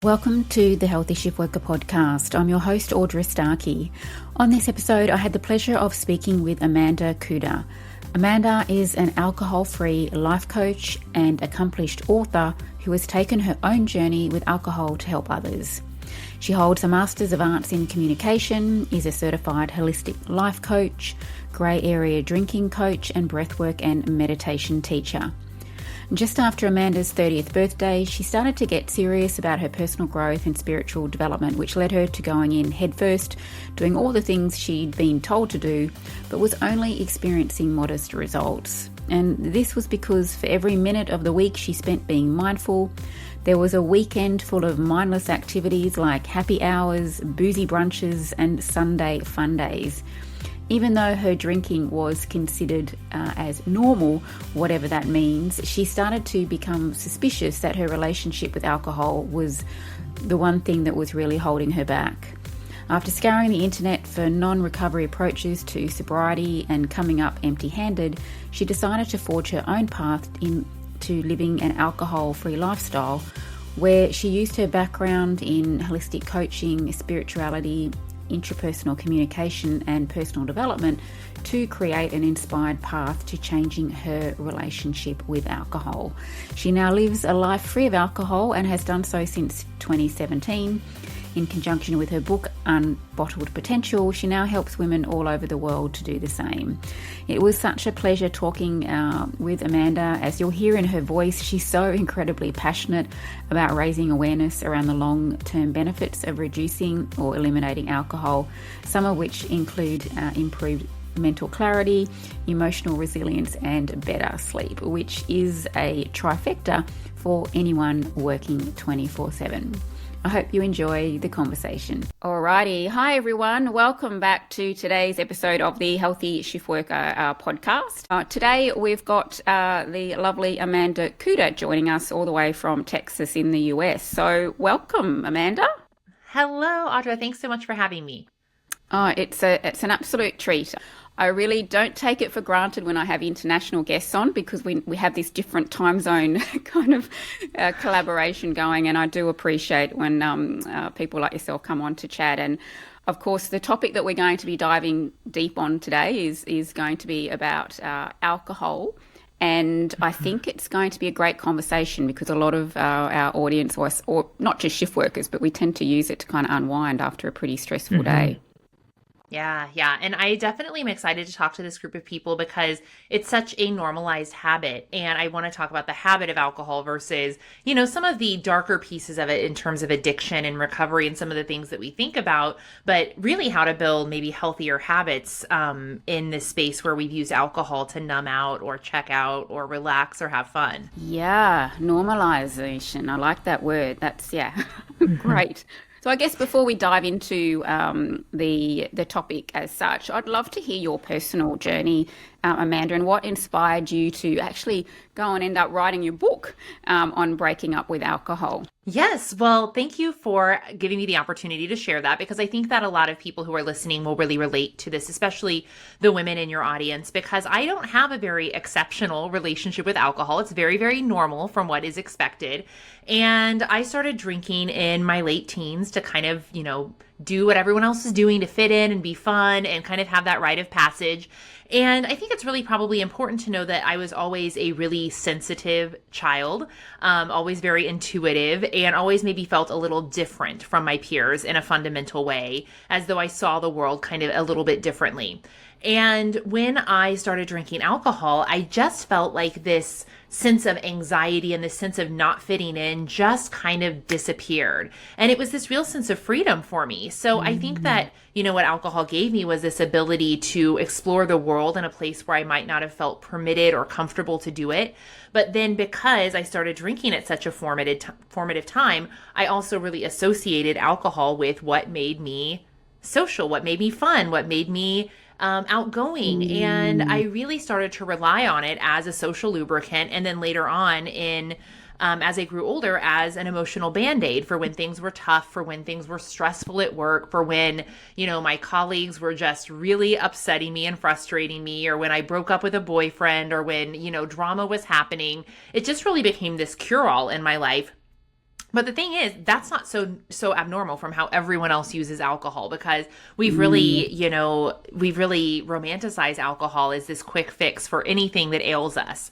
Welcome to the Healthy Shift Worker podcast. I'm your host, Audra Starkey. On this episode, I had the pleasure of speaking with Amanda Kuda. Amanda is an alcohol-free life coach and accomplished author who has taken her own journey with alcohol to help others. She holds a Master's of Arts in Communication, is a certified holistic life coach, grey area drinking coach, and breathwork and meditation teacher. Just after Amanda's 30th birthday, she started to get serious about her personal growth and spiritual development, which led her to going in headfirst, doing all the things she'd been told to do, but was only experiencing modest results. And this was because for every minute of the week she spent being mindful, there was a weekend full of mindless activities like happy hours, boozy brunches, and Sunday fun days. Even though her drinking was considered as normal, whatever that means, she started to become suspicious that her relationship with alcohol was the one thing that was really holding her back. After scouring the internet for non-recovery approaches to sobriety and coming up empty-handed, she decided to forge her own path into living an alcohol-free lifestyle, where she used her background in holistic coaching, spirituality, intrapersonal communication and personal development to create an inspired path to changing her relationship with alcohol. She now lives a life free of alcohol and has done so since 2017. In conjunction with her book, Unbottled Potential, she now helps women all over the world to do the same. It was such a pleasure talking with Amanda. As you'll hear in her voice, she's so incredibly passionate about raising awareness around the long-term benefits of reducing or eliminating alcohol, some of which include improved mental clarity, emotional resilience, and better sleep, which is a trifecta for anyone working 24/7. I hope you enjoy the conversation. Alrighty. Hi, everyone. Welcome back to today's episode of the Healthy Shift Worker podcast. Today, we've got the lovely Amanda Kuda joining us all the way from Texas in the US. So welcome, Amanda. Hello, Audra. Thanks so much for having me. Oh, it's an absolute treat. I really don't take it for granted when I have international guests on, because we have this different time zone kind of collaboration going, and I do appreciate when people like yourself come on to chat. And of course, the topic that we're going to be diving deep on today is going to be about alcohol. And I think it's going to be a great conversation because a lot of our audience, or not just shift workers, but we tend to use it to kind of unwind after a pretty stressful day. Yeah. And I definitely am excited to talk to this group of people because it's such a normalized habit. And I want to talk about the habit of alcohol versus, some of the darker pieces of it in terms of addiction and recovery and some of the things that we think about, but really how to build maybe healthier habits in this space where we've used alcohol to numb out or check out or relax or have fun. Yeah, normalization. I like that word. That's, great. So I guess before we dive into the topic as such, I'd love to hear your personal journey, Amanda, and what inspired you to actually go and end up writing your book on breaking up with alcohol. Yes. Well, thank you for giving me the opportunity to share that, because I think that a lot of people who are listening will really relate to this, especially the women in your audience, because I don't have a very exceptional relationship with alcohol. It's very, very normal from what is expected. And I started drinking in my late teens to kind of, do what everyone else is doing to fit in and be fun and kind of have that rite of passage. And I think it's really probably important to know that I was always a really sensitive child, always very intuitive, and always maybe felt a little different from my peers in a fundamental way, as though I saw the world kind of a little bit differently. And when I started drinking alcohol, I just felt like this sense of anxiety and this sense of not fitting in just kind of disappeared. And it was this real sense of freedom for me. So I think that, what alcohol gave me was this ability to explore the world in a place where I might not have felt permitted or comfortable to do it. But then because I started drinking at such a formative time, I also really associated alcohol with what made me social, what made me fun, what made me outgoing. And I really started to rely on it as a social lubricant. And then later on as I grew older, as an emotional Band-Aid for when things were tough, for when things were stressful at work, for when, my colleagues were just really upsetting me and frustrating me, or when I broke up with a boyfriend, or when, drama was happening. It just really became this cure-all in my life. But the thing is, that's not so abnormal from how everyone else uses alcohol, because we've really, we've really romanticized alcohol as this quick fix for anything that ails us.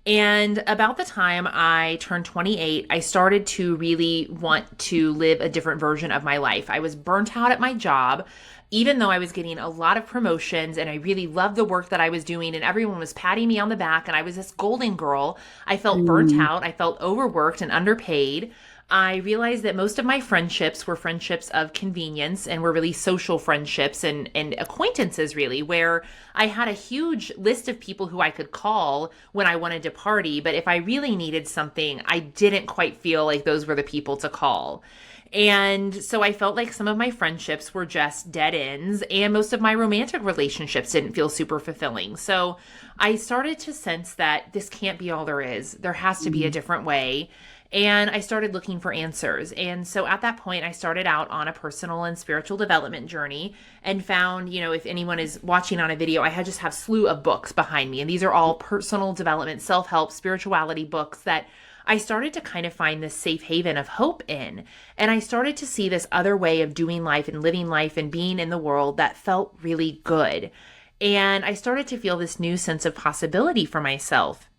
And about the time I turned 28, I started to really want to live a different version of my life. I was burnt out at my job, even though I was getting a lot of promotions and I really loved the work that I was doing and everyone was patting me on the back and I was this golden girl. I felt burnt out. I felt overworked and underpaid. I realized that most of my friendships were friendships of convenience and were really social friendships and acquaintances, really, where I had a huge list of people who I could call when I wanted to party. But if I really needed something, I didn't quite feel like those were the people to call. And so I felt like some of my friendships were just dead ends, and most of my romantic relationships didn't feel super fulfilling. So I started to sense that this can't be all there is. There has to be a different way. And I started looking for answers. And so at that point, I started out on a personal and spiritual development journey and found, if anyone is watching on a video, I just have a slew of books behind me. And these are all personal development, self-help, spirituality books that I started to kind of find this safe haven of hope in. And I started to see this other way of doing life and living life and being in the world that felt really good. And I started to feel this new sense of possibility for myself.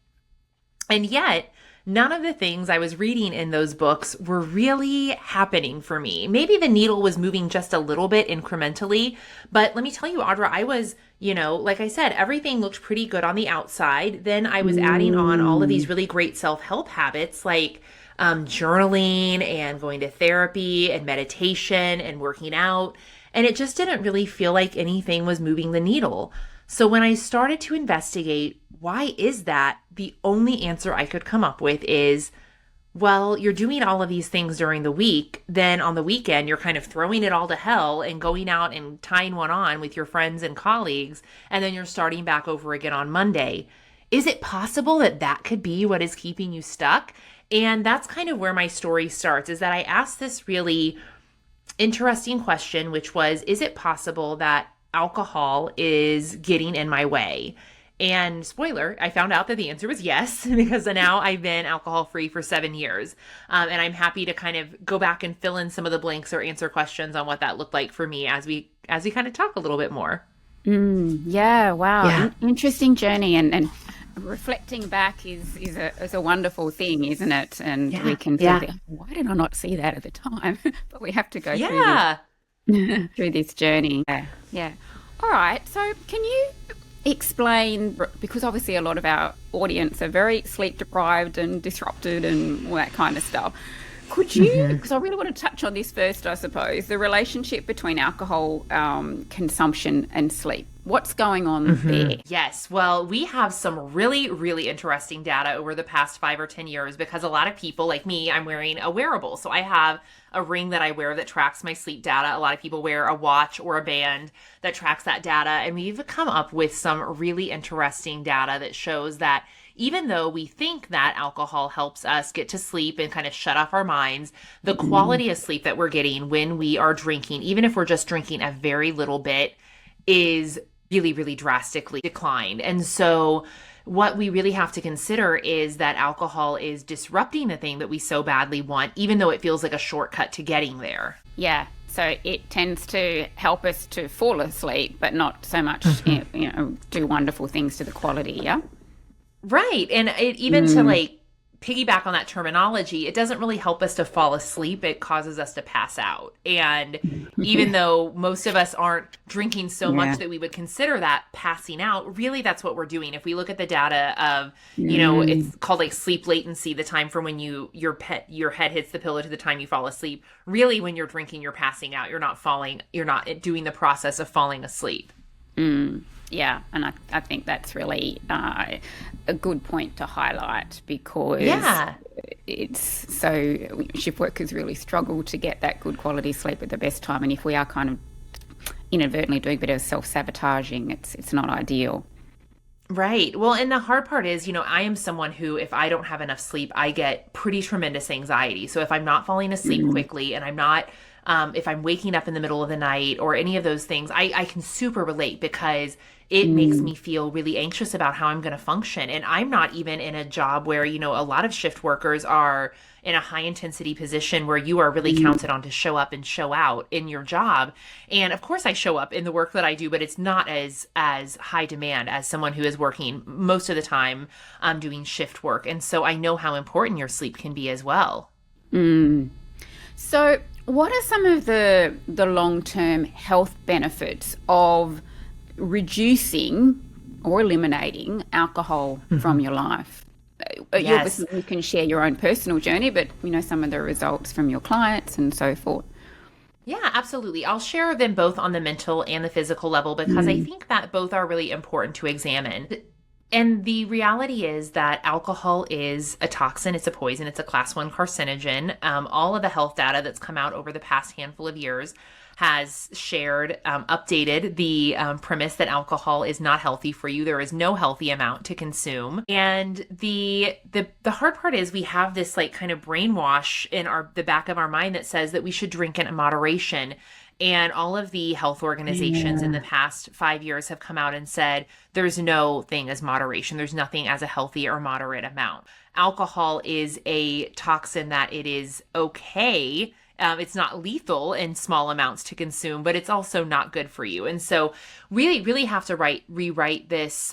And yet, none of the things I was reading in those books were really happening for me. Maybe the needle was moving just a little bit incrementally, but let me tell you, Audra, I was, like I said, everything looked pretty good on the outside. Then I was adding on all of these really great self-help habits like journaling and going to therapy and meditation and working out. And it just didn't really feel like anything was moving the needle. So when I started to investigate, why is that? The only answer I could come up with is, well, you're doing all of these things during the week. Then on the weekend, you're kind of throwing it all to hell and going out and tying one on with your friends and colleagues. And then you're starting back over again on Monday. Is it possible that that could be what is keeping you stuck? And that's kind of where my story starts, is that I asked this really interesting question, which was, is it possible that alcohol is getting in my way? And spoiler, I found out that the answer was yes, because now I've been alcohol-free for 7 years. And I'm happy to kind of go back and fill in some of the blanks or answer questions on what that looked like for me as we kind of talk a little bit more. Yeah, wow. Yeah. Interesting journey. And reflecting back is a wonderful thing, isn't it? And we can think, why did I not see that at the time? But we have to go through this journey. Yeah. All right. So can you explain, because obviously a lot of our audience are very sleep deprived and disrupted and all that kind of stuff. Could you, because I really want to touch on this first, I suppose, the relationship between alcohol consumption and sleep. What's going on there? Yes. Well, we have some really, really interesting data over the past 5 or 10 years, because a lot of people like me, I'm wearing a wearable. So I have a ring that I wear that tracks my sleep data. A lot of people wear a watch or a band that tracks that data. And we've come up with some really interesting data that shows that even though we think that alcohol helps us get to sleep and kind of shut off our minds, the quality of sleep that we're getting when we are drinking, even if we're just drinking a very little bit, is really, really drastically declined. And so what we really have to consider is that alcohol is disrupting the thing that we so badly want, even though it feels like a shortcut to getting there. Yeah. So it tends to help us to fall asleep, but not so much, do wonderful things to the quality. Yeah. Right. And even to piggyback on that terminology, it doesn't really help us to fall asleep. It causes us to pass out. And even though most of us aren't drinking so much that we would consider that passing out, really that's what we're doing. If we look at the data of, it's called sleep latency, the time from when your head hits the pillow to the time you fall asleep. Really, when you're drinking, you're passing out. You're not doing the process of falling asleep. Yeah, and I think that's really a good point to highlight, because it's so shift workers really struggle to get that good quality sleep at the best time, and if we are kind of inadvertently doing a bit of self-sabotaging, it's not ideal. Right. Well, and the hard part is, I am someone who, if I don't have enough sleep, I get pretty tremendous anxiety. So if I'm not falling asleep quickly and I'm not if I'm waking up in the middle of the night or any of those things, I can super relate, because it makes me feel really anxious about how I'm going to function. And I'm not even in a job where, a lot of shift workers are in a high intensity position where you are really counted on to show up and show out in your job. And of course I show up in the work that I do, but it's not as high demand as someone who is working most of the time doing shift work. And so I know how important your sleep can be as well. So what are some of the long-term health benefits of reducing or eliminating alcohol from your life? Yes. You can share your own personal journey, but some of the results from your clients and so forth. Yeah, absolutely. I'll share them both on the mental and the physical level because I think that both are really important to examine. And the reality is that alcohol is a toxin. It's a poison. It's a class 1 carcinogen. All of the health data that's come out over the past handful of years has shared, updated the premise that alcohol is not healthy for you. There is no healthy amount to consume. And the hard part is we have this like kind of brainwash in the back of our mind that says that we should drink in moderation. And all of the health organizations in the past 5 years have come out and said there's no thing as moderation. There's nothing as a healthy or moderate amount. Alcohol is a toxin that it is okay. It's not lethal in small amounts to consume, but it's also not good for you. And so really, really have to rewrite this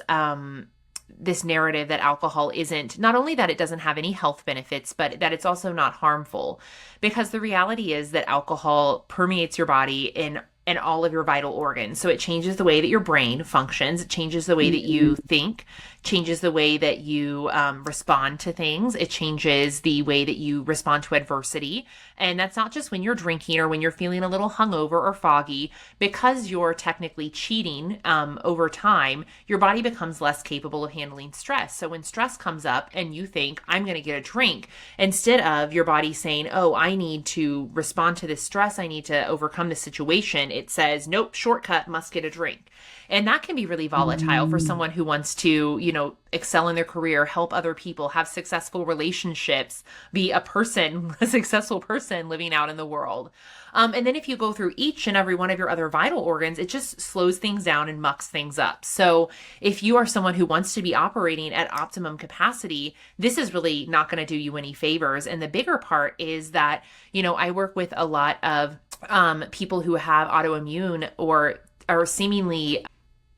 this narrative that alcohol isn't, not only that it doesn't have any health benefits, but that it's also not harmful. Because the reality is that alcohol permeates your body in all of your vital organs. So it changes the way that your brain functions. It changes the way that you think, changes the way that you respond to things. It changes the way that you respond to adversity. And that's not just when you're drinking or when you're feeling a little hungover or foggy. Because you're technically cheating over time, your body becomes less capable of handling stress. So when stress comes up and you think, I'm going to get a drink, instead of your body saying, oh, I need to respond to this stress, I need to overcome this situation, it says, nope, shortcut, must get a drink. And that can be really volatile for someone who wants to, excel in their career, help other people, have successful relationships, be a successful person living out in the world. And then if you go through each and every one of your other vital organs, it just slows things down and mucks things up. So if you are someone who wants to be operating at optimum capacity, this is really not going to do you any favors. And the bigger part is that, I work with a lot of people who have autoimmune or seemingly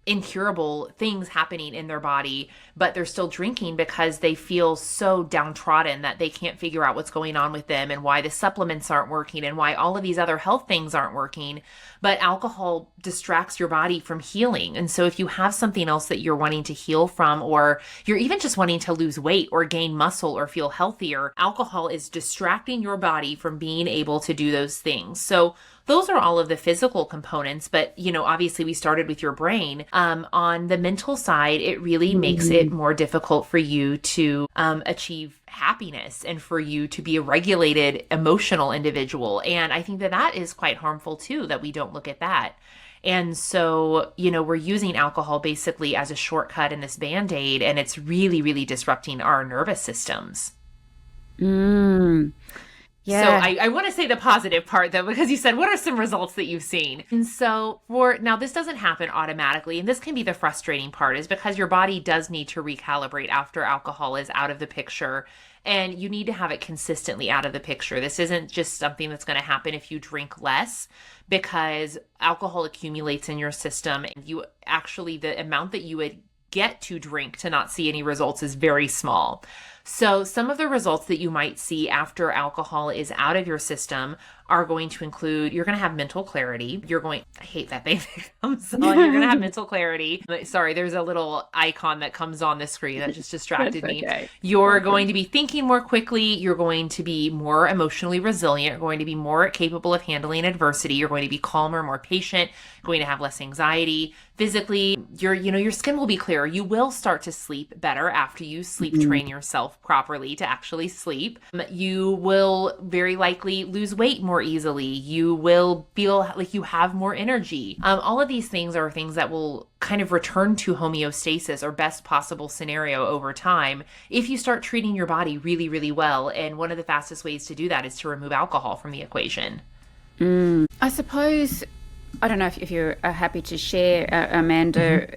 incurable things happening in their body, but they're still drinking because they feel so downtrodden that they can't figure out what's going on with them and why the supplements aren't working and why all of these other health things aren't working. But alcohol distracts your body from healing. And so if you have something else that you're wanting to heal from, or you're even just wanting to lose weight or gain muscle or feel healthier, alcohol is distracting your body from being able to do those things. So those are all of the physical components, but obviously we started with your brain. On the mental side, it really makes it more difficult for you to achieve happiness and for you to be a regulated emotional individual. And I think that is quite harmful too, that we don't look at that. And so, we're using alcohol basically as a shortcut in this Band-Aid, and it's really, really disrupting our nervous systems. Yeah. So I want to say the positive part though, because you said, what are some results that you've seen? And so now this doesn't happen automatically. And this can be the frustrating part, is because your body does need to recalibrate after alcohol is out of the picture. And you need to have it consistently out of the picture. This isn't just something that's going to happen if you drink less, because alcohol accumulates in your system. And the amount that you would get to drink to not see any results is very small. So some of the results that you might see after alcohol is out of your system are going to include, you're going to have mental clarity. I hate that thing that comes on. You're going to have mental clarity. Sorry, there's a little icon that comes on the screen that just distracted me. Okay. You're going to be thinking more quickly. You're going to be more emotionally resilient. You're going to be more capable of handling adversity. You're going to be calmer, more patient, going to have less anxiety. Physically, your skin will be clearer. You will start to sleep better after you sleep train yourself properly to actually sleep. You will very likely lose weight more easily. You will feel like you have more energy. All of these things are things that will kind of return to homeostasis or best possible scenario over time if you start treating your body really, really well. And one of the fastest ways to do that is to remove alcohol from the equation. I suppose I don't know if you're happy to share, Amanda.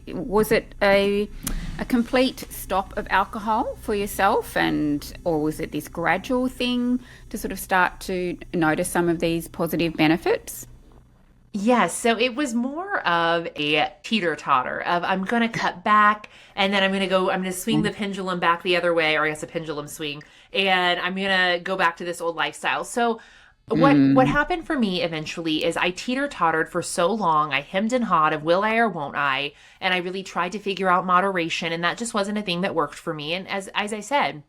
Was it a complete stop of alcohol for yourself, or was it this gradual thing to sort of start to notice some of these positive benefits? Yes, so it was more of a teeter-totter of I'm going to cut back and then I'm going to swing the pendulum back the other way, or I guess a pendulum swing, and I'm going to go back to this old lifestyle. So what happened for me eventually is I teeter-tottered for so long. I hemmed and hawed of will I or won't I, and I really tried to figure out moderation, and that just wasn't a thing that worked for me. And as I said,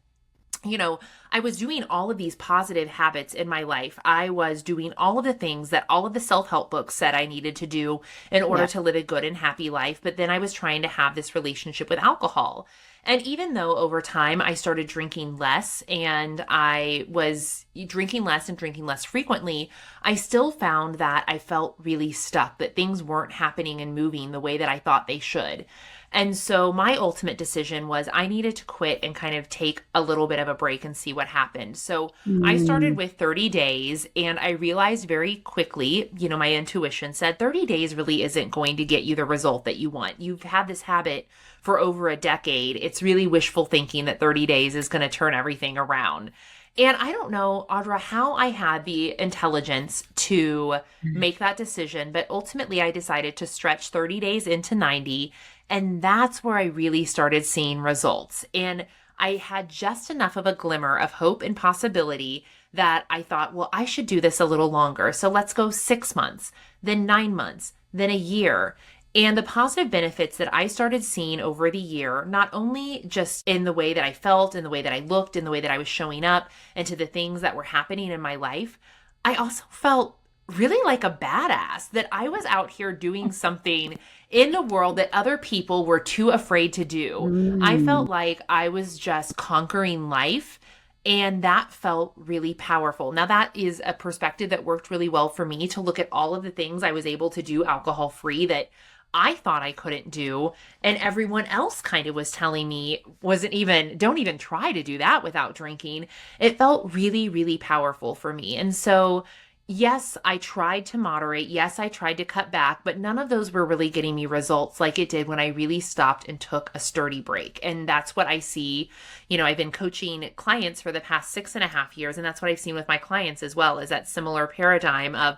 I was doing all of these positive habits in my life. I was doing all of the things that all of the self-help books said I needed to do in order to live a good and happy life. But then I was trying to have this relationship with alcohol. And even though over time I started drinking less and I was drinking less and drinking less frequently, I still found that I felt really stuck, that things weren't happening and moving the way that I thought they should. And so my ultimate decision was I needed to quit and kind of take a little bit of a break and see what happened. So I started with 30 days, and I realized very quickly, my intuition said 30 days really isn't going to get you the result that you want. You've had this habit for over a decade. It's really wishful thinking that 30 days is going to turn everything around. And I don't know, Audra, how I had the intelligence to make that decision, but ultimately I decided to stretch 30 days into 90. And that's where I really started seeing results. And I had just enough of a glimmer of hope and possibility that I thought, well, I should do this a little longer. So let's go 6 months, then 9 months, then a year. And the positive benefits that I started seeing over the year, not only just in the way that I felt, in the way that I looked, in the way that I was showing up, and to the things that were happening in my life, I also felt really like a badass, that I was out here doing something in the world that other people were too afraid to do. I felt like I was just conquering life, and that felt really powerful. Now, that is a perspective that worked really well for me, to look at all of the things I was able to do alcohol-free that I thought I couldn't do, and everyone else kind of was telling me don't even try to do that without drinking. It felt really, really powerful for me. And so yes, I tried to moderate. Yes, I tried to cut back, but none of those were really getting me results like it did when I really stopped and took a sturdy break. And that's what I see. I've been coaching clients for the past 6.5 years, and that's what I've seen with my clients as well, is that similar paradigm of,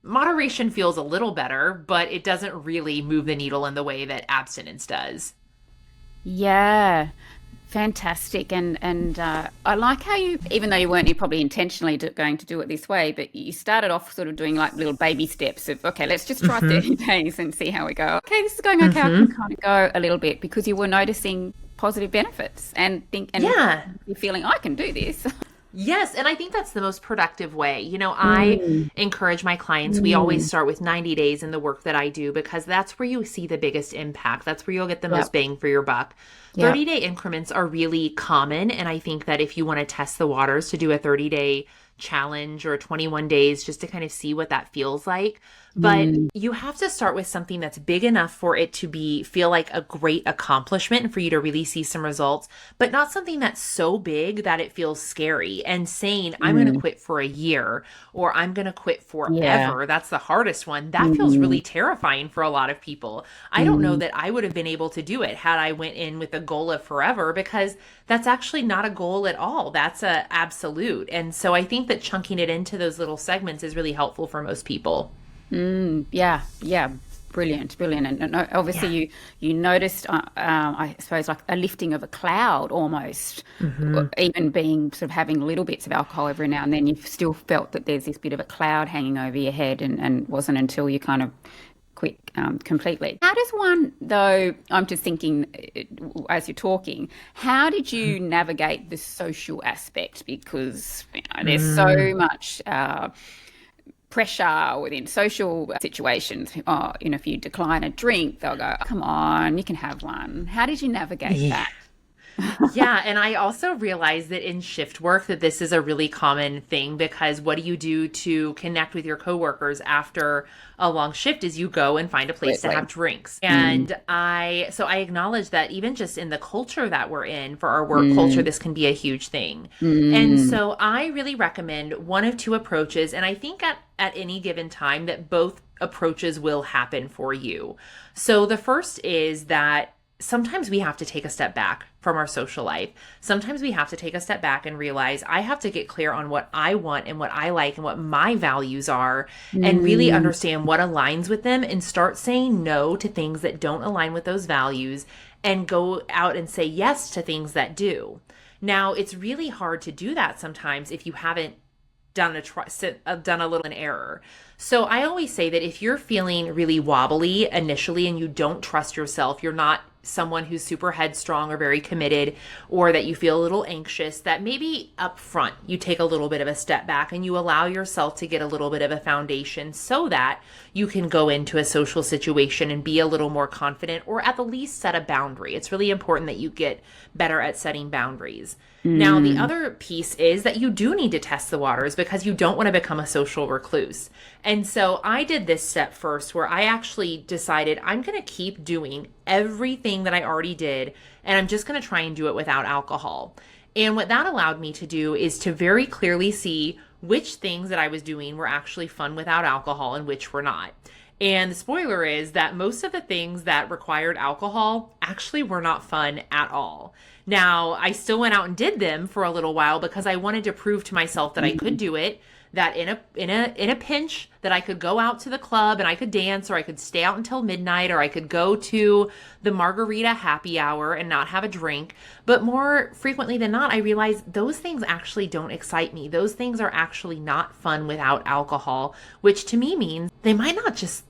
moderation feels a little better, but it doesn't really move the needle in the way that abstinence does. Yeah. Fantastic. And I like how you, even though you weren't probably intentionally going to do it this way, but you started off sort of doing like little baby steps of, okay, let's just try 30 days and see how we go. Okay, this is going okay. I can kind of go a little bit, because you were noticing positive benefits and you're feeling, I can do this. Yes. And I think that's the most productive way. I encourage my clients. We always start with 90 days in the work that I do, because that's where you see the biggest impact. That's where you'll get the most bang for your buck. 30-day increments are really common. And I think that if you want to test the waters, to do a 30-day challenge or 21 days just to kind of see what that feels like. But you have to start with something that's big enough for it to feel like a great accomplishment and for you to really see some results, but not something that's so big that it feels scary. And saying, I'm going to quit for a year, or I'm going to quit forever. That's the hardest one. That feels really terrifying for a lot of people. I don't know that I would have been able to do it had I went in with a goal of forever, because that's actually not a goal at all. That's a absolute. And so I think that chunking it into those little segments is really helpful for most people. Yeah. Brilliant. And obviously you noticed, I suppose, like a lifting of a cloud almost, even being sort of having little bits of alcohol every now and then, you've still felt that there's this bit of a cloud hanging over your head, and wasn't until you kind of quit completely. How does one, though, I'm just thinking as you're talking, how did you navigate the social aspect? Because there's so much pressure within social situations. If you decline a drink, they'll go, come on, you can have one. How did you navigate that? Yeah. And I also realized that in shift work that this is a really common thing, because what do you do to connect with your coworkers after a long shift is you go and find a place to have drinks. And I acknowledge that even just in the culture that we're in for our work culture, this can be a huge thing. And so I really recommend one of two approaches. And I think at any given time that both approaches will happen for you. So the first is that sometimes we have to take a step back from our social life. Sometimes we have to take a step back and realize I have to get clear on what I want and what I like and what my values are, and really understand what aligns with them, and start saying no to things that don't align with those values and go out and say yes to things that do. Now, it's really hard to do that sometimes if you haven't done a little an error. So I always say that if you're feeling really wobbly initially and you don't trust yourself, you're not someone who's super headstrong or very committed, or that you feel a little anxious, that maybe up front you take a little bit of a step back and you allow yourself to get a little bit of a foundation so that you can go into a social situation and be a little more confident, or at the least set a boundary. It's really important that you get better at setting boundaries. Now, the other piece is that you do need to test the waters, because you don't want to become a social recluse. And so I did this step first, where I actually decided I'm going to keep doing everything that I already did, and I'm just going to try and do it without alcohol. And what that allowed me to do is to very clearly see which things that I was doing were actually fun without alcohol and which were not. And the spoiler is that most of the things that required alcohol actually were not fun at all. Now, I still went out and did them for a little while because I wanted to prove to myself that I could do it, that in a pinch that I could go out to the club and I could dance, or I could stay out until midnight, or I could go to the margarita happy hour and not have a drink. But more frequently than not, I realized those things actually don't excite me. Those things are actually not fun without alcohol, which to me means they might just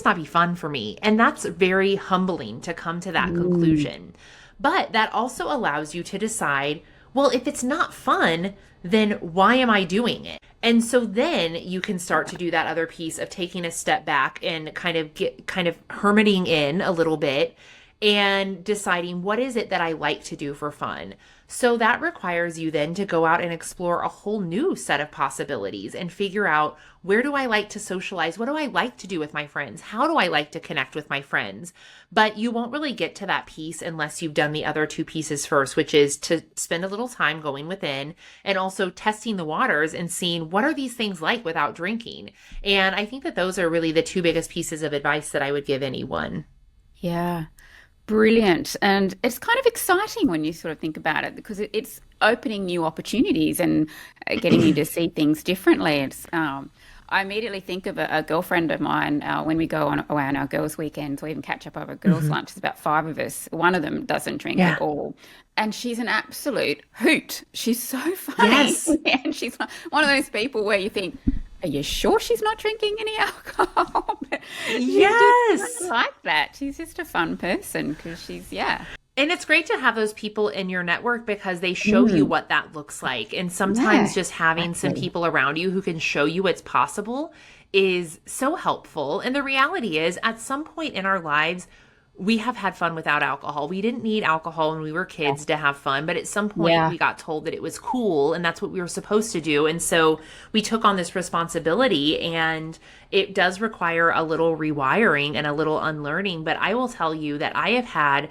not be fun for me. And that's very humbling to come to that conclusion. But that also allows you to decide, well, if it's not fun, then why am I doing it? And so then you can start to do that other piece of taking a step back and kind of hermiting in a little bit and deciding, what is it that I like to do for fun? So that requires you then to go out and explore a whole new set of possibilities and figure out, where do I like to socialize? What do I like to do with my friends? How do I like to connect with my friends? But you won't really get to that piece unless you've done the other two pieces first, which is to spend a little time going within and also testing the waters and seeing, what are these things like without drinking? And I think that those are really the two biggest pieces of advice that I would give anyone. Yeah. Brilliant. And it's kind of exciting when you sort of think about it, because it's opening new opportunities and getting you to see things differently. It's I immediately think of a girlfriend of mine when we go away on our girls' weekends, or even catch up over girls' lunch. There's about 5 of us. One of them doesn't drink at all. And she's an absolute hoot. She's so funny. Yes. And she's one of those people where you think, are you sure she's not drinking any alcohol? Yes. Like that. She's just a fun person, because And it's great to have those people in your network, because they show you what that looks like. And sometimes just having some people around you who can show you it's possible is so helpful. And the reality is, at some point in our lives, we have had fun without alcohol. We didn't need alcohol when we were kids to have fun, but at some point we got told that it was cool and that's what we were supposed to do. And so we took on this responsibility, and it does require a little rewiring and a little unlearning. But I will tell you that I have had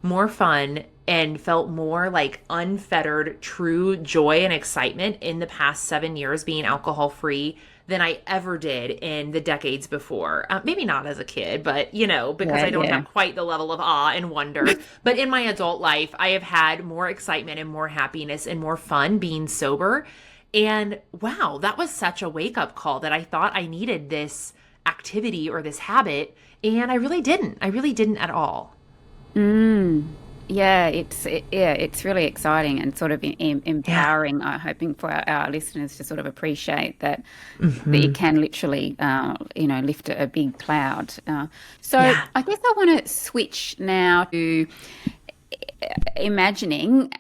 more fun and felt more like unfettered, true joy and excitement in the past 7 years being alcohol free than I ever did in the decades before. Maybe not as a kid, but, because I don't have quite the level of awe and wonder. But in my adult life, I have had more excitement and more happiness and more fun being sober. And wow, that was such a wake-up call that I thought I needed this activity or this habit. And I really didn't. I really didn't at all. Yeah, it's really exciting and sort of empowering. I'm hoping for our listeners to sort of appreciate that you can literally, lift a big cloud. I guess I want to switch now to imagining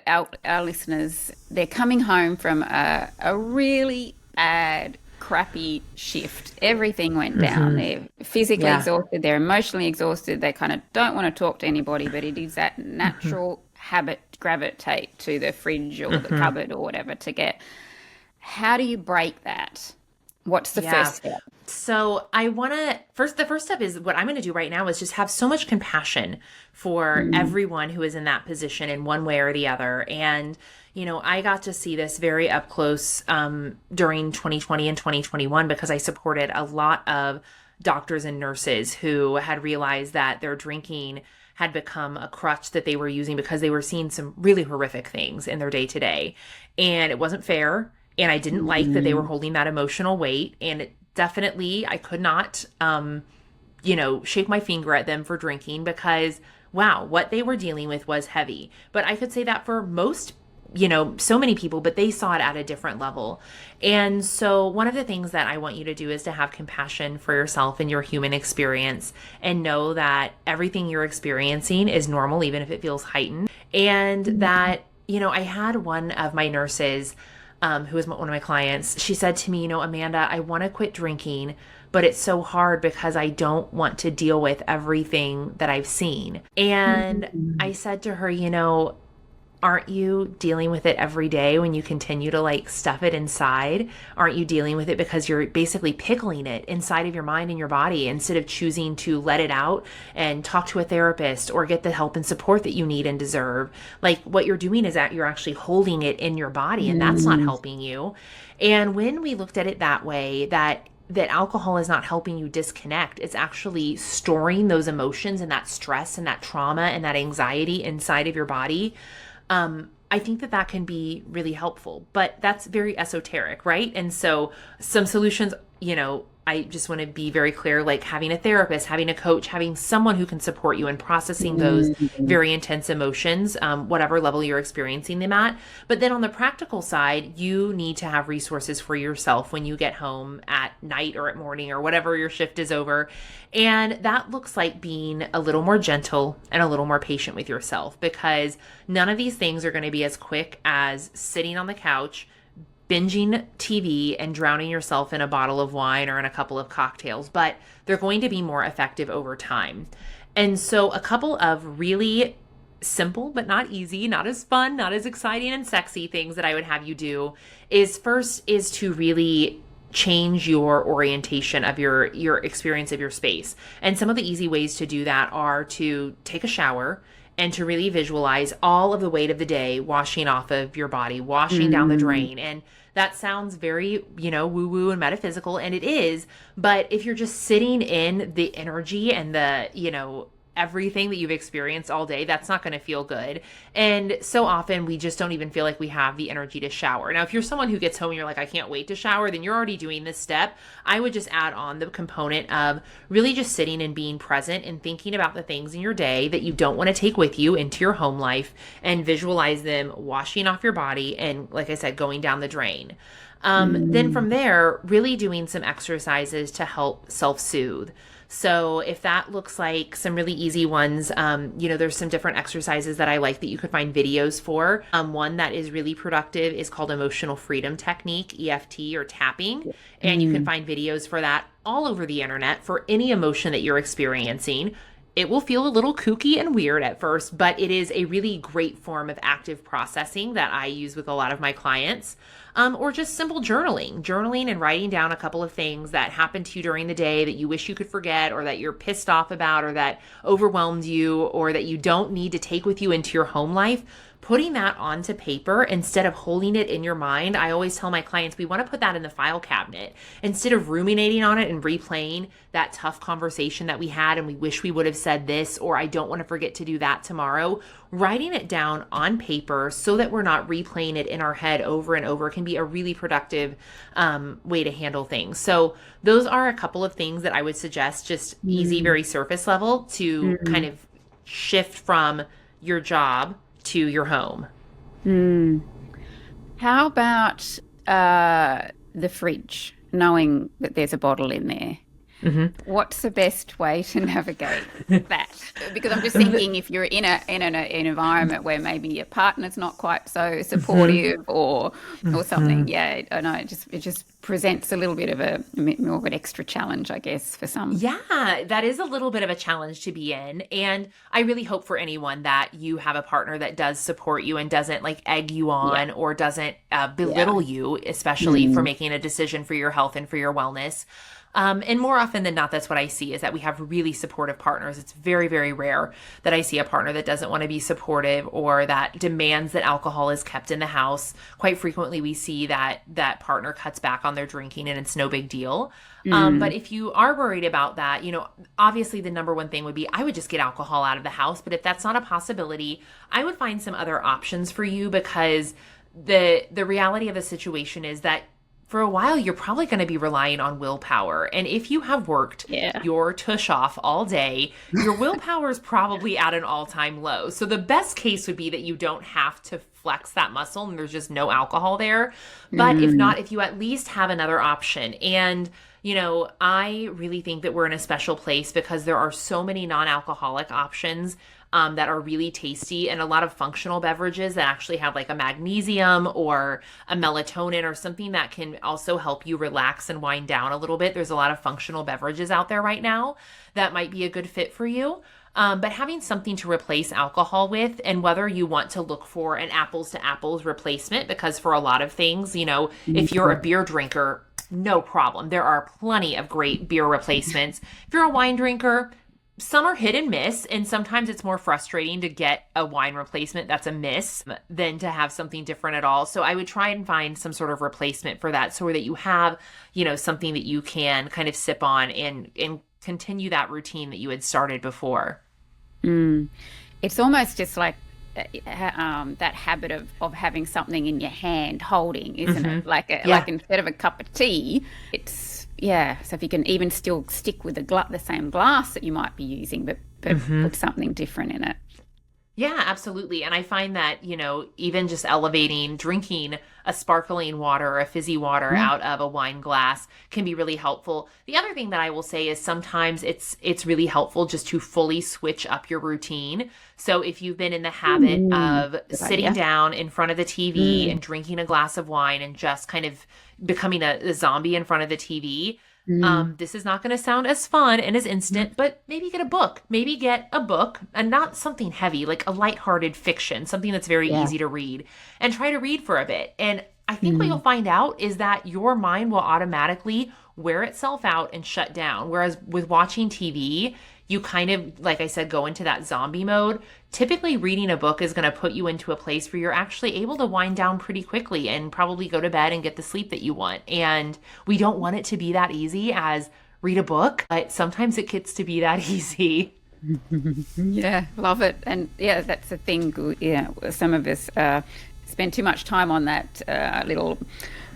our listeners. They're coming home from a really bad, crappy shift. Everything went down. They're physically exhausted, they're emotionally exhausted, they kind of don't want to talk to anybody, but it is that natural habit, gravitate to the fridge or the cupboard or whatever to get. How do you break that? What's the Yeah. first step? So I want to the first step is what I'm going to do right now is just have so much compassion for Mm. everyone who is in that position in one way or the other. And, I got to see this very up close during 2020 and 2021 because I supported a lot of doctors and nurses who had realized that their drinking had become a crutch that they were using because they were seeing some really horrific things in their day to day. And it wasn't fair. And I didn't like that they were Mm. holding that emotional weight. And it definitely, I could not, shake my finger at them for drinking because, wow, what they were dealing with was heavy. But I could say that for most, so many people, but they saw it at a different level. And so, one of the things that I want you to do is to have compassion for yourself and your human experience and know that everything you're experiencing is normal, even if it feels heightened. And that, I had one of my nurses who was one of my clients, she said to me, Amanda, I want to quit drinking, but it's so hard because I don't want to deal with everything that I've seen. And I said to her, aren't you dealing with it every day when you continue to like stuff it inside? Aren't you dealing with it because you're basically pickling it inside of your mind and your body instead of choosing to let it out and talk to a therapist or get the help and support that you need and deserve? Like what you're doing is that you're actually holding it in your body and that's not helping you. And when we looked at it that way, that alcohol is not helping you disconnect. It's actually storing those emotions and that stress and that trauma and that anxiety inside of your body. I think that can be really helpful, but that's very esoteric, right? And so some solutions, I just want to be very clear, like having a therapist, having a coach, having someone who can support you in processing those very intense emotions, whatever level you're experiencing them at. But then on the practical side, you need to have resources for yourself when you get home at night or at morning or whatever your shift is over. And that looks like being a little more gentle and a little more patient with yourself because none of these things are going to be as quick as sitting on the couch, binging TV and drowning yourself in a bottle of wine or in a couple of cocktails, but they're going to be more effective over time. And so a couple of really simple, but not easy, not as fun, not as exciting and sexy things that I would have you do is first is to really change your orientation of your experience of your space. And some of the easy ways to do that are to take a shower and to really visualize all of the weight of the day washing off of your body, washing down the drain. And that sounds very, woo-woo and metaphysical, and it is. But if you're just sitting in the energy and the, everything that you've experienced all day, that's not going to feel good. And so often we just don't even feel like we have the energy to shower. Now, if you're someone who gets home and you're like, I can't wait to shower, then you're already doing this step. I would just add on the component of really just sitting and being present and thinking about the things in your day that you don't want to take with you into your home life and visualize them washing off your body and, like I said, going down the drain. Then from there, really doing some exercises to help self-soothe. So if that looks like some really easy ones, there's some different exercises that I like that you could find videos for. One that is really productive is called Emotional Freedom Technique, EFT or tapping. And you can find videos for that all over the internet for any emotion that you're experiencing. It will feel a little kooky and weird at first, but it is a really great form of active processing that I use with a lot of my clients. Or just simple journaling and writing down a couple of things that happened to you during the day that you wish you could forget or that you're pissed off about or that overwhelmed you or that you don't need to take with you into your home life. Putting that onto paper instead of holding it in your mind. I always tell my clients we want to put that in the file cabinet instead of ruminating on it and replaying that tough conversation that we had and we wish we would have said this or I don't want to forget to do that tomorrow. Writing it down on paper so that we're not replaying it in our head over and over can be a really productive way to handle things. So those are a couple of things that I would suggest, just easy, very surface level to kind of shift from your job to your home. How about the fridge, knowing that there's a bottle in there? What's the best way to navigate that? Because I'm just thinking if you're in an environment where maybe your partner's not quite so supportive or something, yeah, I know it just presents a little bit of a more of an extra challenge, I guess, for some. Yeah, that is a little bit of a challenge to be in. And I really hope for anyone that you have a partner that does support you and doesn't like egg you on or doesn't belittle you, especially for making a decision for your health and for your wellness. And more often than not, that's what I see, is that we have really supportive partners. It's very, very rare that I see a partner that doesn't want to be supportive or that demands that alcohol is kept in the house. Quite frequently, we see that that partner cuts back on their drinking and it's no big deal. But if you are worried about that, obviously the number one thing would be, I would just get alcohol out of the house. But if that's not a possibility, I would find some other options for you, because the reality of the situation is that for a while, you're probably going to be relying on willpower. And if you have worked your tush off all day, your willpower is probably at an all-time low. So the best case would be that you don't have to flex that muscle and there's just no alcohol there. But if not, if you at least have another option. And I really think that we're in a special place because there are so many non-alcoholic options that are really tasty, and a lot of functional beverages that actually have like a magnesium or a melatonin or something that can also help you relax and wind down a little bit. There's a lot of functional beverages out there right now that might be a good fit for you. But having something to replace alcohol with, and whether you want to look for an apples to apples replacement, because for a lot of things, if you're a beer drinker, no problem. There are plenty of great beer replacements. If you're a wine drinker, some are hit and miss, and sometimes it's more frustrating to get a wine replacement that's a miss than to have something different at all. So I would try and find some sort of replacement for that, so that you have, something that you can kind of sip on and continue that routine that you had started before. It's almost just like that habit of having something in your hand holding, isn't it? Like instead of a cup of tea, it's so if you can even still stick with the same glass that you might be using, but put something different in it. Yeah, absolutely. And I find that, even just drinking a sparkling water or a fizzy water out of a wine glass can be really helpful. The other thing that I will say is sometimes it's really helpful just to fully switch up your routine. So if you've been in the habit of sitting down in front of the TV and drinking a glass of wine and just kind of becoming a zombie in front of the TV, this is not going to sound as fun and as instant, but maybe get a book. Maybe get a book, and not something heavy, like a lighthearted fiction, something that's very easy to read, and try to read for a bit. And I think what you'll find out is that your mind will automatically wear itself out and shut down. Whereas with watching TV, you kind of, like I said, go into that zombie mode. Typically, reading a book is going to put you into a place where you're actually able to wind down pretty quickly and probably go to bed and get the sleep that you want. And we don't want it to be that easy as read a book, but sometimes it gets to be that easy. Yeah, love it. And that's the thing. Some of us spend too much time on that little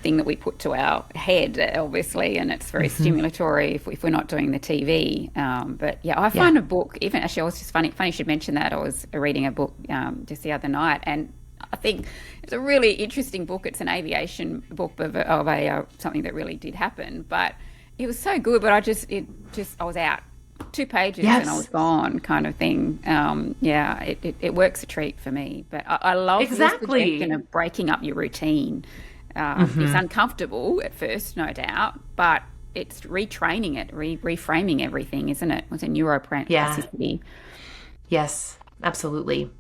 thing that we put to our head, obviously, and it's very stimulatory if we're not doing the TV. But I find a book, even actually, I was just funny you should mention that. I was reading a book just the other night, and I think it's a really interesting book. It's an aviation book of something that really did happen, but it was so good. But I was out 2 pages and I was gone, kind of thing. It works a treat for me. But I love the suggestion of breaking up your routine. It's uncomfortable at first, no doubt, but it's retraining it, reframing everything, isn't it? With a neuroplasticity. Yes, absolutely.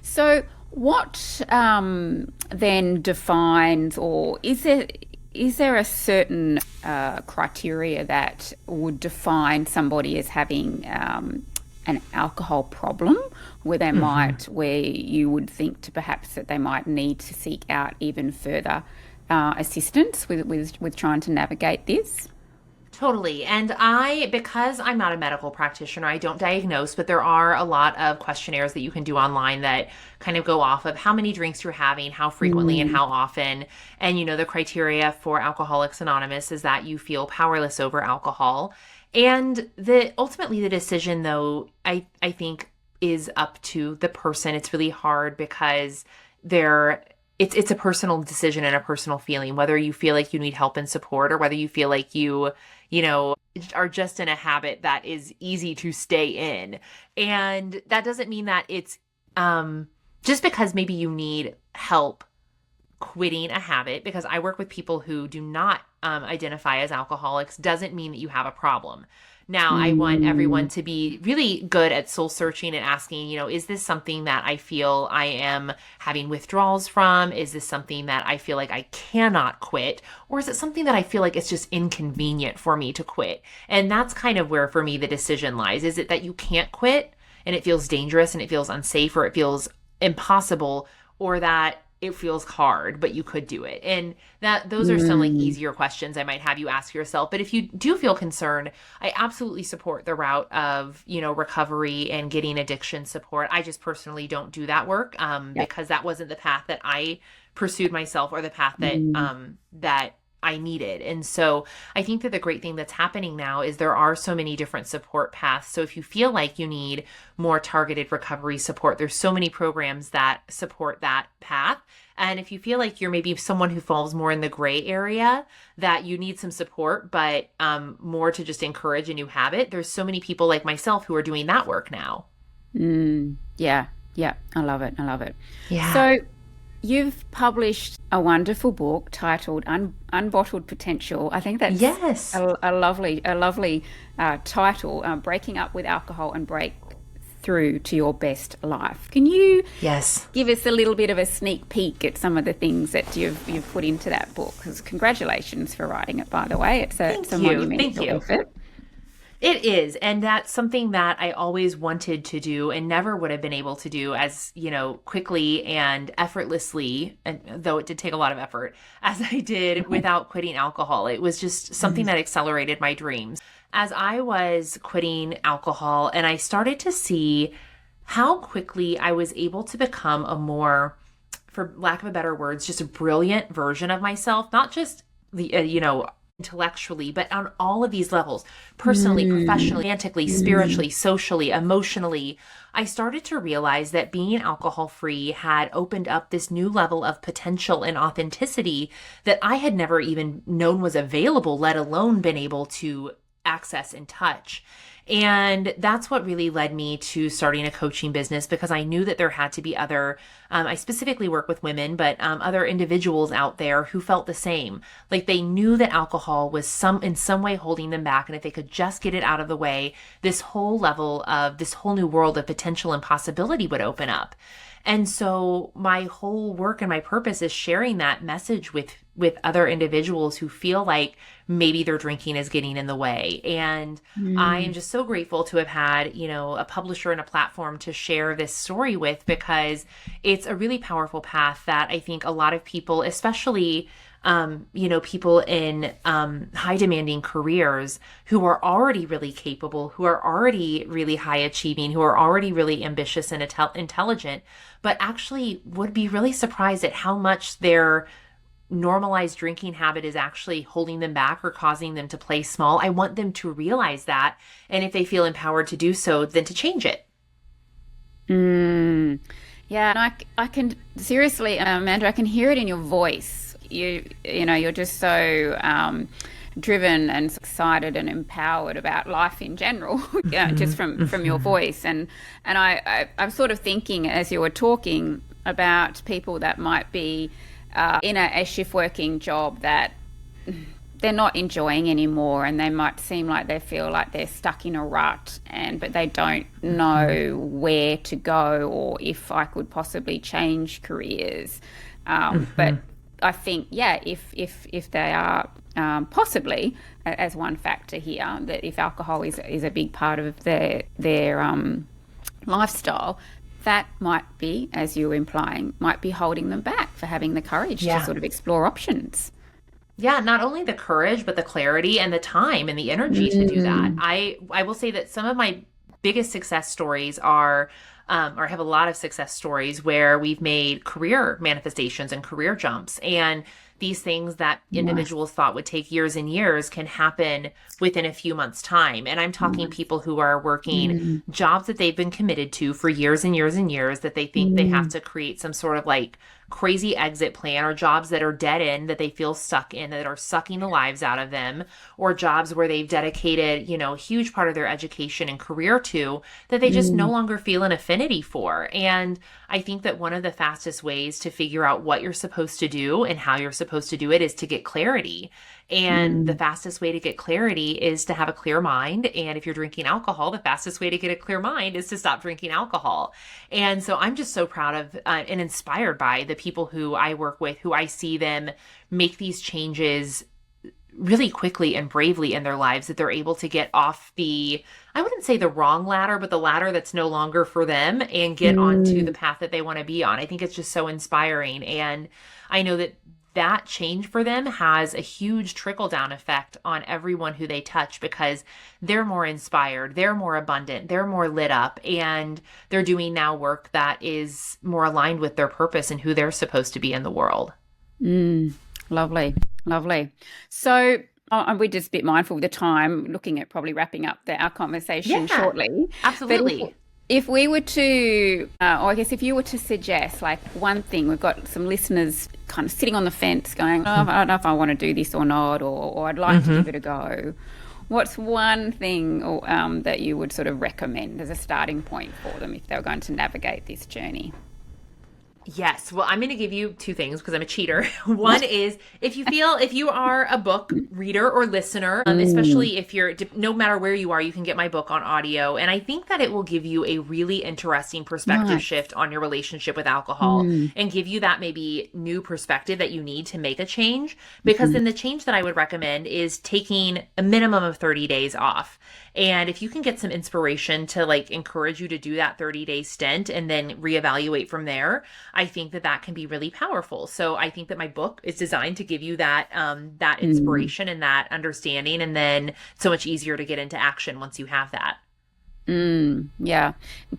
So what then defines, or is there a certain criteria that would define somebody as having an alcohol problem, where you would think perhaps that they might need to seek out even further assistance with trying to navigate this? Totally. And because I'm not a medical practitioner, I don't diagnose, but there are a lot of questionnaires that you can do online that kind of go off of how many drinks you're having, how frequently and how often. And, the criteria for Alcoholics Anonymous is that you feel powerless over alcohol. And ultimately the decision, though, I think is up to the person. It's really hard because it's a personal decision and a personal feeling, whether you feel like you need help and support or whether you feel like you are just in a habit that is easy to stay in. And that doesn't mean that it's just because maybe you need help quitting a habit, because I work with people who do not identify as alcoholics, doesn't mean that you have a problem. Now, I want everyone to be really good at soul searching and asking, is this something that I feel I am having withdrawals from? Is this something that I feel like I cannot quit? Or is it something that I feel like it's just inconvenient for me to quit? And that's kind of where, for me, the decision lies. Is it that you can't quit and it feels dangerous and it feels unsafe or it feels impossible, or that it feels hard, but you could do it? And those are some like easier questions I might have you ask yourself. But if you do feel concerned, I absolutely support the route of, recovery and getting addiction support. I just personally don't do that work because that wasn't the path that I pursued myself, or the path that that I needed. And so I think that the great thing that's happening now is there are so many different support paths. So if you feel like you need more targeted recovery support, there's so many programs that support that path. And if you feel like you're maybe someone who falls more in the gray area, that you need some support, but more to just encourage a new habit, there's so many people like myself who are doing that work now. Yeah. I love it. Yeah. So you've published a wonderful book titled Unbottled Potential. I think that's a lovely title, Breaking Up with Alcohol and Break Through to Your Best Life. Can you give us a little bit of a sneak peek at some of the things that you've put into that book? Because congratulations for writing it, by the way. It's a monumental effort. It is. And that's something that I always wanted to do and never would have been able to do as, quickly and effortlessly, and though it did take a lot of effort, as I did without quitting alcohol. It was just something that accelerated my dreams. As I was quitting alcohol and I started to see how quickly I was able to become a more, for lack of a better words, just a brilliant version of myself, not just the, intellectually, but on all of these levels, personally, professionally, romantically, spiritually, socially, emotionally, I started to realize that being alcohol-free had opened up this new level of potential and authenticity that I had never even known was available, let alone been able to access and touch. And that's what really led me to starting a coaching business, because I knew that there had to be other, I specifically work with women, but other individuals out there who felt the same. Like they knew that alcohol was in some way holding them back. And if they could just get it out of the way, this whole new world of potential and possibility would open up. And so my whole work and my purpose is sharing that message with other individuals who feel like maybe their drinking is getting in the way. And I am just so grateful to have had, a publisher and a platform to share this story with, because it's a really powerful path that I think a lot of people, especially people in high demanding careers who are already really capable, who are already really high achieving, who are already really ambitious and intelligent, but actually would be really surprised at how much their normalized drinking habit is actually holding them back or causing them to play small. I want them to realize that. And if they feel empowered to do so, then to change it. Yeah. And I can seriously, Amanda, I can hear it in your voice. You're just so driven and excited and empowered about life in general, just from your voice. And I'm sort of thinking as you were talking about people that might be in a shift working job that they're not enjoying anymore, and they might seem like they feel like they're stuck in a rut, but they don't know where to go or if I could possibly change careers. But I think, if they are possibly, as one factor here, that if alcohol is a big part of their lifestyle, that might be, as you were implying, might be holding them back for having the courage to sort of explore options. Yeah, not only the courage, but the clarity and the time and the energy to do that. I will say that some of my biggest success stories are, or have a lot of success stories where we've made career manifestations and career jumps. And these things that individuals thought would take years and years can happen within a few months' time. And I'm talking people who are working jobs that they've been committed to for years and years and years, that they think they have to create some sort of like crazy exit plan, or jobs that are dead end that they feel stuck in, that are sucking the lives out of them, or jobs where they've dedicated, a huge part of their education and career to, that they just no longer feel an affinity for. And I think that one of the fastest ways to figure out what you're supposed to do and how you're supposed to do it is to get clarity. And the fastest way to get clarity is to have a clear mind. And if you're drinking alcohol, the fastest way to get a clear mind is to stop drinking alcohol. And so I'm just so proud of and inspired by the people who I work with, who I see them make these changes really quickly and bravely in their lives, that they're able to get off I wouldn't say the wrong ladder, but the ladder that's no longer for them, and get onto the path that they want to be on. I think it's just so inspiring. And I know that change for them has a huge trickle-down effect on everyone who they touch, because they're more inspired, they're more abundant, they're more lit up, and they're doing now work that is more aligned with their purpose and who they're supposed to be in the world. Lovely, lovely. So we're just a bit mindful of the time, looking at probably wrapping up our conversation shortly. Absolutely. If we were to, or I guess if you were to suggest like one thing, we've got some listeners kind of sitting on the fence going, I don't know if I want to do this or not, or I'd like to give it a go. What's one thing that you would sort of recommend as a starting point for them if they were going to navigate this journey? Yes. Well, I'm going to give you two things because I'm a cheater. One is if you are a book reader or listener, especially if no matter where you are, you can get my book on audio. And I think that it will give you a really interesting perspective shift on your relationship with alcohol, and give you that maybe new perspective that you need to make a change. Because then the change that I would recommend is taking a minimum of 30 days off. And if you can get some inspiration to like encourage you to do that 30-day stint and then reevaluate from there, I think that can be really powerful. So I think that my book is designed to give you that inspiration and that understanding, and then it's so much easier to get into action once you have that. Yeah.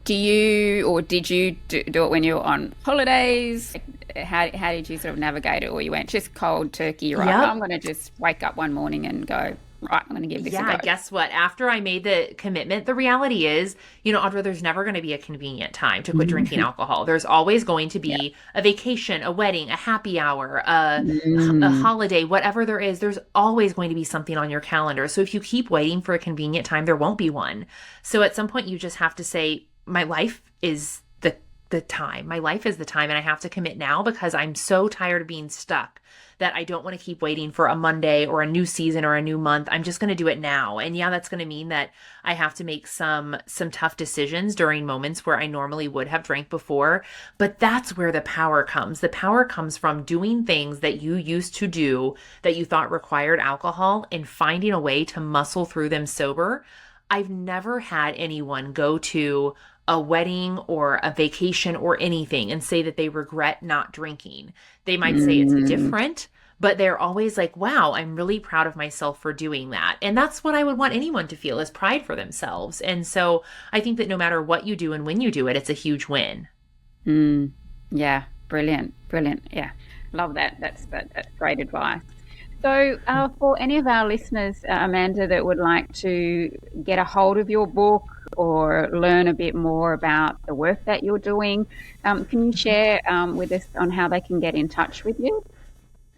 Did you do it when you were on holidays? How did you sort of navigate it? Or you went just cold turkey, right? Yep. I'm going to just wake up one morning and go, right, I'm going to give this a go. Yeah, guess what? After I made the commitment, the reality is, Audra, there's never going to be a convenient time to quit drinking alcohol. There's always going to be a vacation, a wedding, a happy hour, a holiday, whatever there is, there's always going to be something on your calendar. So if you keep waiting for a convenient time, there won't be one. So at some point you just have to say, my life is the time. My life is the time, and I have to commit now because I'm so tired of being stuck that I don't want to keep waiting for a Monday or a new season or a new month. I'm just going to do it now. And yeah, that's going to mean that I have to make some tough decisions during moments where I normally would have drank before. But that's where the power comes. The power comes from doing things that you used to do that you thought required alcohol and finding a way to muscle through them sober. I've never had anyone go to a wedding or a vacation or anything and say that they regret not drinking. They might say it's different, but they're always like, wow, I'm really proud of myself for doing that. And that's what I would want anyone to feel, is pride for themselves. And so I think that no matter what you do and when you do it, it's a huge win. Yeah, brilliant. Yeah, love that. That's great advice. So for any of our listeners, Amanda, that would like to get a hold of your book or learn a bit more about the work that you're doing, can you share with us on how they can get in touch with you?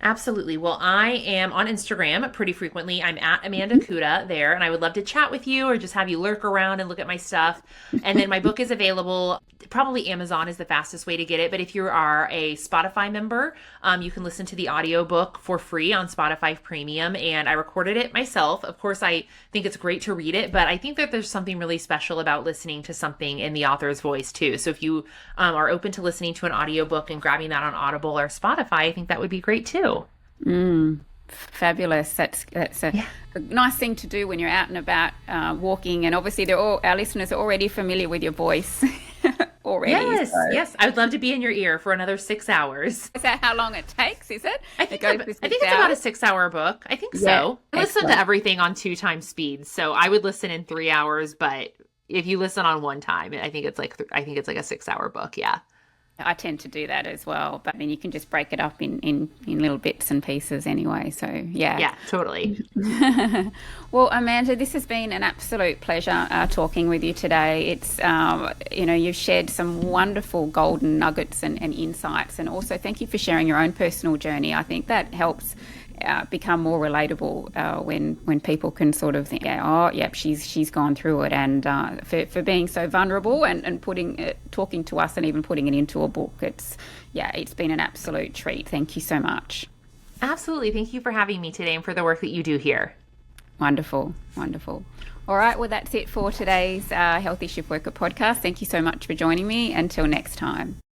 Absolutely. Well, I am on Instagram pretty frequently. I'm at Amanda Kuda there, and I would love to chat with you or just have you lurk around and look at my stuff. And then my book is available. Probably Amazon is the fastest way to get it. But if you are a Spotify member, you can listen to the audiobook for free on Spotify Premium. And I recorded it myself. Of course, I think it's great to read it, but I think that there's something really special about listening to something in the author's voice too. So if you are open to listening to an audiobook and grabbing that on Audible or Spotify, I think that would be great too. Fabulous. That's a nice thing to do when you're out and about walking, and obviously our listeners are already familiar with your voice already. Yes. I would love to be in your ear for another 6 hours. Is that how long it takes, is it? I think it's about a 6-hour book. I think so. I listen to everything on 2 times speed, so I would listen in 3 hours, but if you listen on 1 time, I think it's like a 6-hour book. Yeah. I tend to do that as well, but I mean, you can just break it up in little bits and pieces anyway. So, yeah. Yeah, totally. Well, Amanda, this has been an absolute pleasure talking with you today. It's, you've shared some wonderful golden nuggets and insights, and also thank you for sharing your own personal journey. I think that helps become more relatable when people can sort of think, she's gone through it, and for being so vulnerable and talking to us and even putting it into a book. It's been an absolute treat. Thank you so much. Absolutely. Thank you for having me today and for the work that you do here. Wonderful. All right, well, that's it for today's Healthy Shift Worker podcast. Thank you so much for joining me. Until next time.